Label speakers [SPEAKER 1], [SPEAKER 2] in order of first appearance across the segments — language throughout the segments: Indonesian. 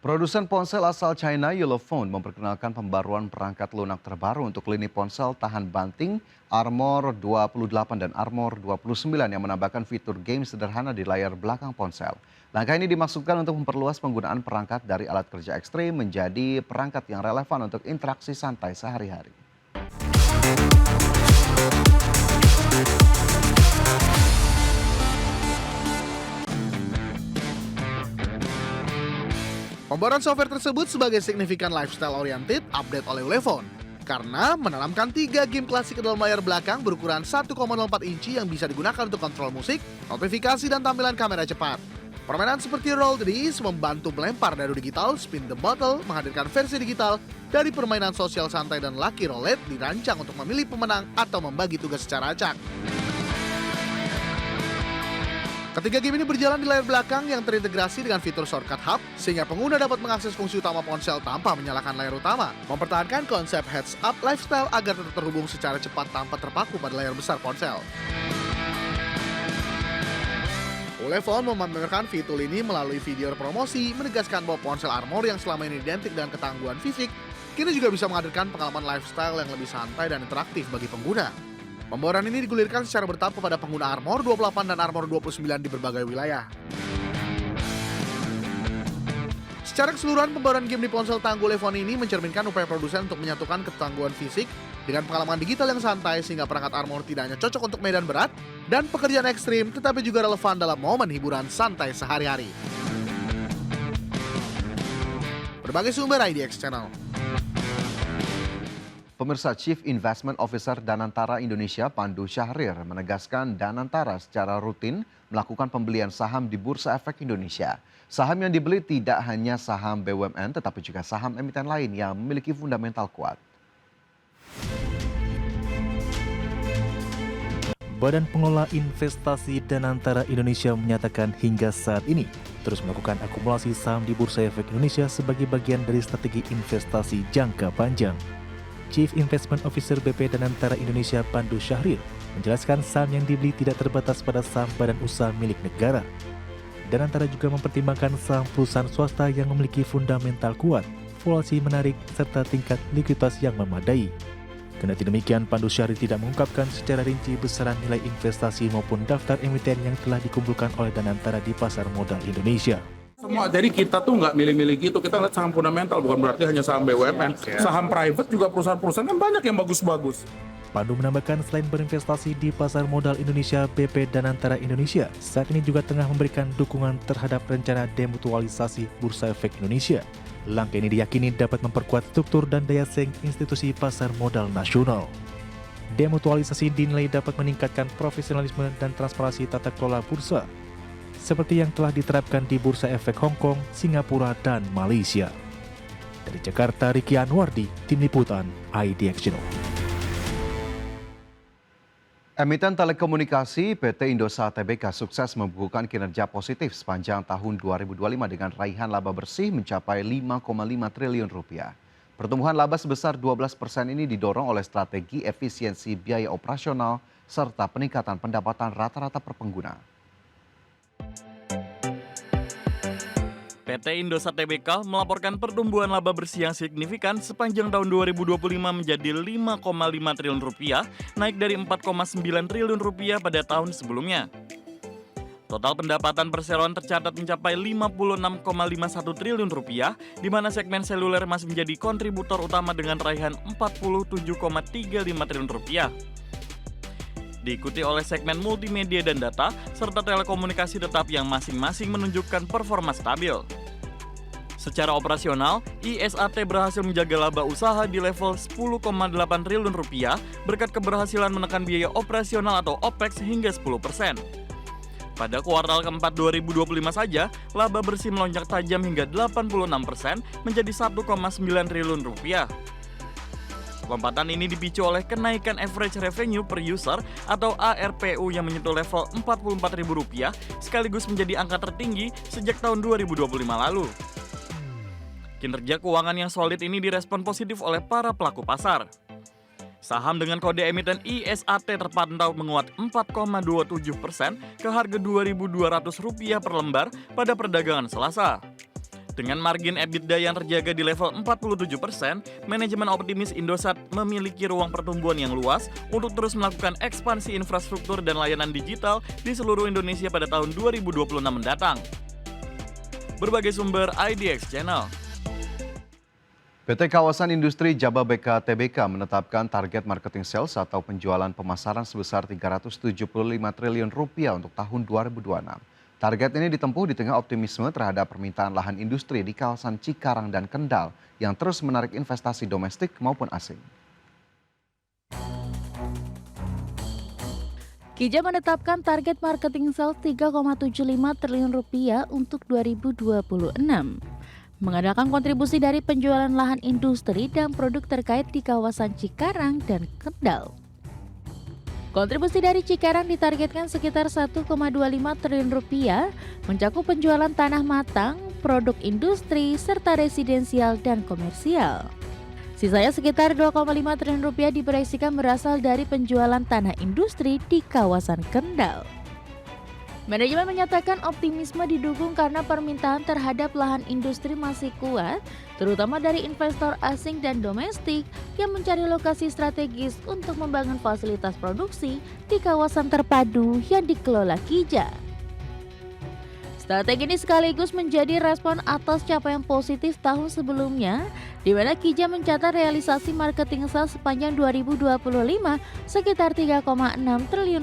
[SPEAKER 1] Produsen ponsel asal China Yellowphone memperkenalkan pembaruan perangkat lunak terbaru untuk lini ponsel tahan banting Armor 28 dan Armor 29 yang menambahkan fitur game sederhana di layar belakang ponsel. Langkah ini dimaksudkan untuk memperluas penggunaan perangkat dari alat kerja ekstrim menjadi perangkat yang relevan untuk interaksi santai sehari-hari.
[SPEAKER 2] Pembaruan software tersebut sebagai signifikan lifestyle-oriented update oleh Yellowphone karena menanamkan 3 game klasik ke dalam layar belakang berukuran 1,04 inci yang bisa digunakan untuk kontrol musik, notifikasi, dan tampilan kamera cepat. Permainan seperti Roll the Dice membantu melempar dadu digital, Spin the Bottle menghadirkan versi digital dari permainan sosial santai, dan Lucky Roulette dirancang untuk memilih pemenang atau membagi tugas secara acak. Ketiga game ini berjalan di layar belakang yang terintegrasi dengan fitur shortcut hub, sehingga pengguna dapat mengakses fungsi utama ponsel tanpa menyalakan layar utama, mempertahankan konsep heads-up lifestyle agar tetap terhubung secara cepat tanpa terpaku pada layar besar ponsel. Yellowphone memamerkan fitur ini melalui video promosi, menegaskan bahwa ponsel Armor yang selama ini identik dengan ketangguhan fisik, kini juga bisa menghadirkan pengalaman lifestyle yang lebih santai dan interaktif bagi pengguna. Pembaruan ini digulirkan secara bertahap kepada pengguna Armor 28 dan Armor 29 di berbagai wilayah. Secara keseluruhan, pembaruan game di ponsel tangguh Yellowphone ini mencerminkan upaya produsen untuk menyatukan ketangguhan fisik dengan pengalaman digital yang santai, sehingga perangkat Armor tidak hanya cocok untuk medan berat dan pekerjaan ekstrim, tetapi juga relevan dalam momen hiburan santai sehari-hari. Berbagai sumber IDX Channel.
[SPEAKER 1] Pemirsa, Chief Investment Officer Danantara Indonesia Pandu Syahrir menegaskan Danantara secara rutin melakukan pembelian saham di Bursa Efek Indonesia. Saham yang dibeli tidak hanya saham BUMN tetapi juga saham emiten lain yang memiliki fundamental kuat.
[SPEAKER 3] Badan Pengelola Investasi Danantara Indonesia menyatakan hingga saat ini terus melakukan akumulasi saham di Bursa Efek Indonesia sebagai bagian dari strategi investasi jangka panjang. Chief Investment Officer BP Danantara Indonesia Pandu Syahrir menjelaskan saham yang dibeli tidak terbatas pada saham badan usaha milik negara. Danantara juga mempertimbangkan saham perusahaan swasta yang memiliki fundamental kuat, valuasi menarik, serta tingkat likuiditas yang memadai. Kendati demikian, Pandu Syahrir tidak mengungkapkan secara rinci besaran nilai investasi maupun daftar emiten yang telah dikumpulkan oleh Danantara di pasar modal Indonesia.
[SPEAKER 4] Jadi kita tuh nggak milih-milih gitu, kita lihat saham fundamental, bukan berarti hanya saham BUMN. Saham private juga perusahaan-perusahaan kan banyak yang bagus-bagus.
[SPEAKER 3] Pandu menambahkan selain berinvestasi di pasar modal Indonesia, BP Danantara Indonesia saat ini juga tengah memberikan dukungan terhadap rencana demutualisasi Bursa Efek Indonesia. Langkah ini diyakini dapat memperkuat struktur dan daya saing institusi pasar modal nasional. Demutualisasi dinilai dapat meningkatkan profesionalisme dan transparansi tata kelola bursa, seperti yang telah diterapkan di Bursa Efek Hong Kong, Singapura, dan Malaysia. Dari Jakarta, Riki Anwardi, Tim Liputan, IDX Channel.
[SPEAKER 1] Emiten telekomunikasi PT Indosat Tbk sukses membukukan kinerja positif sepanjang tahun 2025 dengan raihan laba bersih mencapai 5,5 triliun rupiah. Pertumbuhan laba sebesar 12% ini didorong oleh strategi efisiensi biaya operasional serta peningkatan pendapatan rata-rata per pengguna.
[SPEAKER 5] PT Indosat Tbk melaporkan pertumbuhan laba bersih yang signifikan sepanjang tahun 2025 menjadi 5,5 triliun rupiah, naik dari 4,9 triliun rupiah pada tahun sebelumnya. Total pendapatan perseroan tercatat mencapai 56,51 triliun rupiah, di mana segmen seluler masih menjadi kontributor utama dengan raihan 47,35 triliun rupiah. Diikuti oleh segmen multimedia dan data, serta telekomunikasi tetap yang masing-masing menunjukkan performa stabil. Secara operasional, ISAT berhasil menjaga laba usaha di level 10,8 triliun rupiah berkat keberhasilan menekan biaya operasional atau OPEX hingga 10%. Pada kuartal keempat 2025 saja, laba bersih melonjak tajam hingga 86% menjadi 1,9 triliun rupiah. Lompatan ini dipicu oleh kenaikan average revenue per user atau ARPU yang menyentuh level Rp44.000 sekaligus menjadi angka tertinggi sejak tahun 2025 lalu. Kinerja keuangan yang solid ini direspon positif oleh para pelaku pasar. Saham dengan kode emiten ISAT terpantau menguat 4,27% ke harga Rp2.200 per lembar pada perdagangan Selasa. Dengan margin EBITDA yang terjaga di level 47%, manajemen optimis Indosat memiliki ruang pertumbuhan yang luas untuk terus melakukan ekspansi infrastruktur dan layanan digital di seluruh Indonesia pada tahun 2026 mendatang. Berbagai sumber IDX Channel.
[SPEAKER 1] PT Kawasan Industri Jababeka Tbk menetapkan target marketing sales atau penjualan pemasaran sebesar Rp375 triliun untuk tahun 2026. Target ini ditempuh di tengah optimisme terhadap permintaan lahan industri di kawasan Cikarang dan Kendal yang terus menarik investasi domestik maupun asing.
[SPEAKER 6] Kija menetapkan target marketing sales Rp3,75 triliun untuk 2026. Mengandalkan kontribusi dari penjualan lahan industri dan produk terkait di kawasan Cikarang dan Kendal. Kontribusi dari Cikarang ditargetkan sekitar Rp1,25 triliun, mencakup penjualan tanah matang, produk industri, serta residensial dan komersial. Sisanya sekitar Rp2,5 triliun diproyeksikan berasal dari penjualan tanah industri di kawasan Kendal. Manajemen menyatakan optimisme didukung karena permintaan terhadap lahan industri masih kuat, terutama dari investor asing dan domestik yang mencari lokasi strategis untuk membangun fasilitas produksi di kawasan terpadu yang dikelola Kija. Strategi ini sekaligus menjadi respon atas capaian positif tahun sebelumnya, di mana Kija mencatat realisasi marketing sales sepanjang 2025 sekitar Rp3,6 triliun,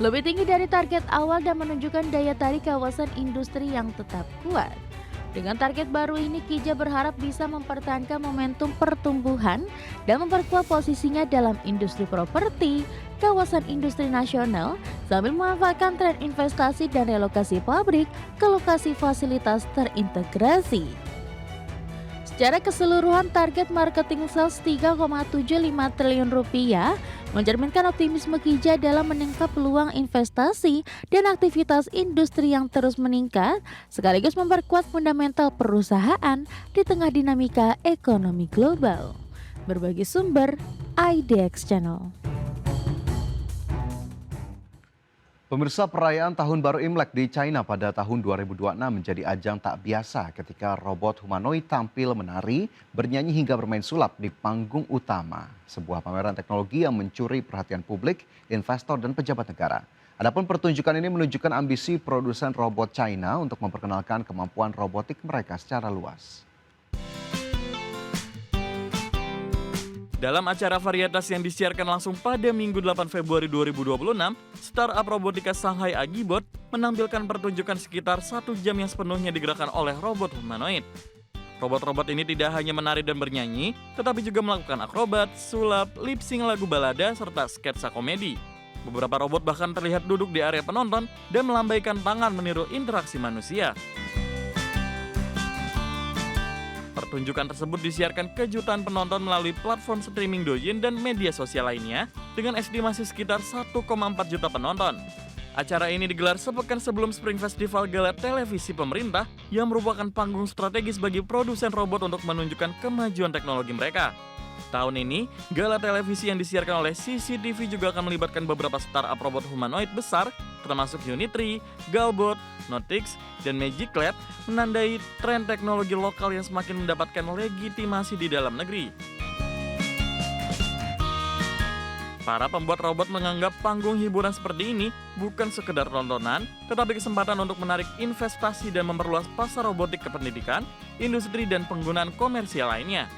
[SPEAKER 6] lebih tinggi dari target awal dan menunjukkan daya tarik kawasan industri yang tetap kuat. Dengan target baru ini, Kija berharap bisa mempertahankan momentum pertumbuhan dan memperkuat posisinya dalam industri properti, kawasan industri nasional, sambil memanfaatkan tren investasi dan relokasi pabrik ke lokasi fasilitas terintegrasi. Secara keseluruhan, target marketing sales Rp3,75 triliun mencerminkan optimisme Kija dalam meningkat peluang investasi dan aktivitas industri yang terus meningkat, sekaligus memperkuat fundamental perusahaan di tengah dinamika ekonomi global. Berbagai sumber IDX Channel.
[SPEAKER 1] Pemirsa, perayaan Tahun Baru Imlek di China pada tahun 2026 menjadi ajang tak biasa ketika robot humanoid tampil menari, bernyanyi hingga bermain sulap di panggung utama. Sebuah pameran teknologi yang mencuri perhatian publik, investor, dan pejabat negara. Adapun pertunjukan ini menunjukkan ambisi produsen robot China untuk memperkenalkan kemampuan robotik mereka secara luas.
[SPEAKER 5] Dalam acara varietas yang disiarkan langsung pada Minggu 8 Februari 2026, startup robotika Shanghai Agibot menampilkan pertunjukan sekitar 1 jam yang sepenuhnya digerakkan oleh robot humanoid. Robot-robot ini tidak hanya menari dan bernyanyi, tetapi juga melakukan akrobat, sulap, lip-sync lagu balada, serta sketsa komedi. Beberapa robot bahkan terlihat duduk di area penonton dan melambaikan tangan meniru interaksi manusia. Pertunjukan tersebut disiarkan ke jutaan penonton melalui platform streaming Douyin dan media sosial lainnya dengan estimasi sekitar 1,4 juta penonton. Acara ini digelar sepekan sebelum Spring Festival Gala Televisi Pemerintah yang merupakan panggung strategis bagi produsen robot untuk menunjukkan kemajuan teknologi mereka. Tahun ini, gala televisi yang disiarkan oleh CCTV juga akan melibatkan beberapa startup robot humanoid besar, termasuk Unitree, Galbot, Notix, dan Magic Lab, menandai tren teknologi lokal yang semakin mendapatkan legitimasi di dalam negeri. Para pembuat robot menganggap panggung hiburan seperti ini bukan sekedar tontonan, tetapi kesempatan untuk menarik investasi dan memperluas pasar robotik ke pendidikan, industri, dan penggunaan komersial lainnya.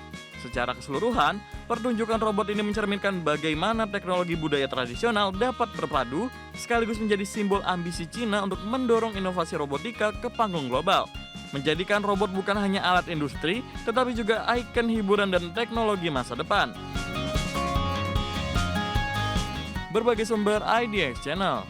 [SPEAKER 5] Secara keseluruhan, pertunjukan robot ini mencerminkan bagaimana teknologi budaya tradisional dapat berpadu, sekaligus menjadi simbol ambisi Cina untuk mendorong inovasi robotika ke panggung global. Menjadikan robot bukan hanya alat industri, tetapi juga ikon hiburan dan teknologi masa depan. Berbagai sumber IDX Channel.